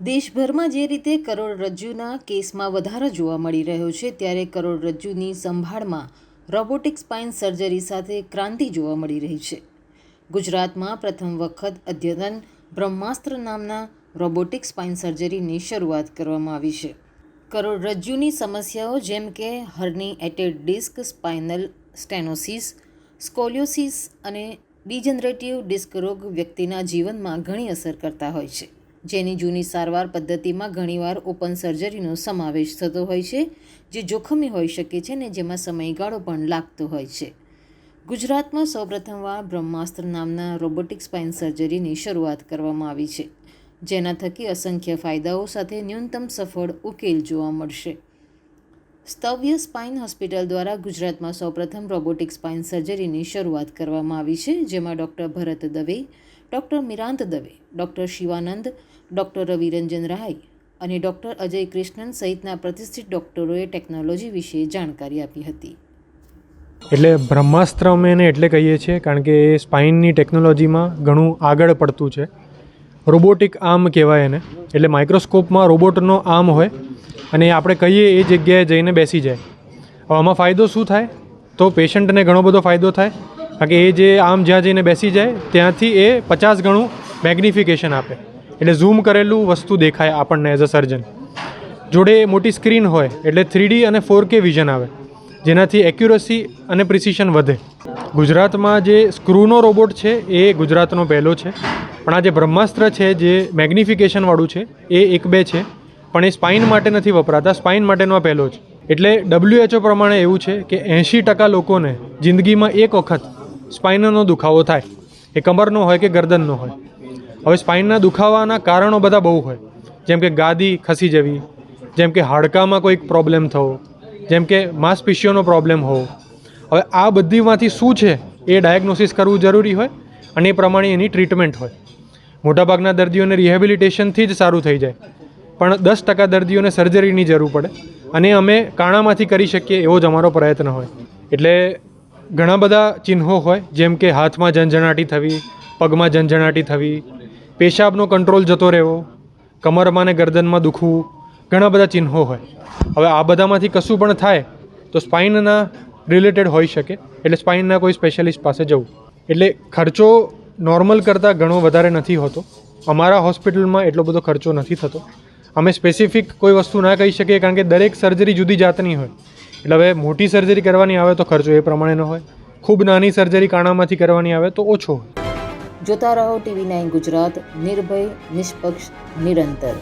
દેશભરમાં જે રીતે કરોડરજ્જુના કેસમાં વધારો જોવા મળી રહ્યો છે, ત્યારે કરોડરજ્જુની સંભાળમાં રોબોટિક સ્પાઇન સર્જરી સાથે ક્રાંતિ જોવા મળી રહી છે. ગુજરાતમાં પ્રથમ વખત અદ્યતન બ્રહ્માસ્ત્ર નામના રોબોટિક સ્પાઇન સર્જરીની શરૂઆત કરવામાં આવી છે. કરોડરજ્જુની સમસ્યાઓ જેમ કે હર્નીએટેડ ડિસ્ક, સ્પાઇનલ સ્ટેનોસિસ, સ્કોલિયોસિસ અને ડિજનરેટિવ ડિસ્ક રોગ વ્યક્તિના જીવનમાં ઘણી અસર કરતા હોય છે, જેની જૂની સારવાર પદ્ધતિમાં ઘણીવાર ઓપન સર્જરીનો સમાવેશ થતો હોય છે, જે જોખમી હોઈ શકે છે અને જેમાં સમયગાળો પણ લાગતો હોય છે. ગુજરાતમાં સૌપ્રથમવાર બ્રહ્માસ્ત્ર નામના રોબોટિક સ્પાઇન સર્જરીની શરૂઆત કરવામાં આવી છે, જેના થકી અસંખ્ય ફાયદાઓ સાથે ન્યૂનતમ સફળ ઉકેલ જોવા મળશે. સ્તવ્ય સ્પાઇન હોસ્પિટલ દ્વારા ગુજરાતમાં સૌપ્રથમ રોબોટિક સ્પાઇન સર્જરીની શરૂઆત કરવામાં આવી છે, જેમાં doctor Bharat Dave, doctor Mirant Dave, doctor Shivanand, doctor Raviranjan Rai અને ડૉક્ટર અજય કૃષ્ણન સહિતના પ્રતિષ્ઠિત ડૉક્ટરોએ ટેકનોલોજી વિશે જાણકારી આપી હતી. એટલે બ્રહ્માસ્ત્ર અમે એને એટલે કહીએ છીએ કારણ કે એ સ્પાઇનની ટેકનોલોજીમાં ઘણું આગળ પડતું છે. રોબોટિક આર્મ કહેવાય એને, એટલે માઇક્રોસ્કોપમાં રોબોટનો આર્મ હોય અને આપણે કહીએ એ જગ્યાએ જઈને બેસી જાય. હવે આમાં ફાયદો શું થાય? તો પેશન્ટને ઘણો બધો ફાયદો થાય, કારણ કે એ જે આર્મ જ્યાં જઈને બેસી જાય ત્યાંથી એ 50 ગણું મેગ્નિફિકેશન આપે, એટલે ઝૂમ કરેલું વસ્તુ દેખાય આપણને એઝ અ સર્જન. જોડે મોટી સ્ક્રીન હોય એટલે 3D અને 4K વિઝન આવે, જેનાથી એક્યુરસી અને પ્રિસિશન વધે. ગુજરાતમાં જે સ્ક્રૂનો રોબોટ છે એ ગુજરાતનો પહેલો છે, પણ આ જે બ્રહ્માસ્ત્ર છે જે મેગ્નિફિકેશનવાળું છે એ 1-2 છે, પણ એ સ્પાઇન માટે નથી વપરાતા. સ્પાઇન માટેનો આ પહેલો છે. એટલે WHO પ્રમાણે એવું છે કે 80% લોકોને જિંદગીમાં એક વખત સ્પાઇનનો દુખાવો થાય, એ કમરનો હોય કે ગરદનનો હોય. હવે સ્પાઇનના દુખાવાના કારણો બધા બહુ હોય, જેમ કે ગાદી ખસી જવી, જેમ કે હાડકામાં કોઈક પ્રોબ્લેમ થવો, જેમ કે માંસપેશીઓનો પ્રોબ્લેમ હોવો. હવે આ બધીમાંથી શું છે એ ડાયગ્નોસિસ કરવું જરૂરી હોય અને એ પ્રમાણે એની ટ્રીટમેન્ટ હોય. મોટાભાગના દર્દીઓને રિહેબિલિટેશનથી જ સારું થઈ જાય, પણ 10% દર્દીઓને સર્જરીની જરૂર પડે અને અમે કાણામાંથી કરી શકીએ એવો જ અમારો પ્રયત્ન હોય. એટલે ઘણા બધા ચિહ્નો હોય, જેમ કે હાથમાં ઝંઝણાટી થવી, પગમાં ઝંઝણાટી થવી, પેશાબનો કંટ્રોલ જતો રહેવો, કમરમાં ને ગરદનમાં દુખવું, ઘણા બધા ચિહ્નો હોય. હવે આ બધામાંથી કશું પણ થાય તો સ્પાઇનના રિલેટેડ હોઈ શકે, એટલે સ્પાઇનના કોઈ સ્પેશિયાલિસ્ટ પાસે જવું. એટલે ખર્ચો નોર્મલ કરતાં ઘણો વધારે નથી હોતો. અમારા હોસ્પિટલમાં એટલો બધો ખર્ચો નથી થતો. અમે સ્પેસિફિક કોઈ વસ્તુ ના કહી શકીએ, કારણ કે દરેક સર્જરી જુદી જાતની હોય. એટલે હવે મોટી સર્જરી કરવાની આવે તો ખર્ચો એ પ્રમાણેનો હોય, ખૂબ નાની સર્જરી કાણામાંથી કરવાની આવે તો ઓછો હોય. જોતા રહો TV9 ગુજરાત, નિર્ભય, નિષ્પક્ષ, નિરંતર.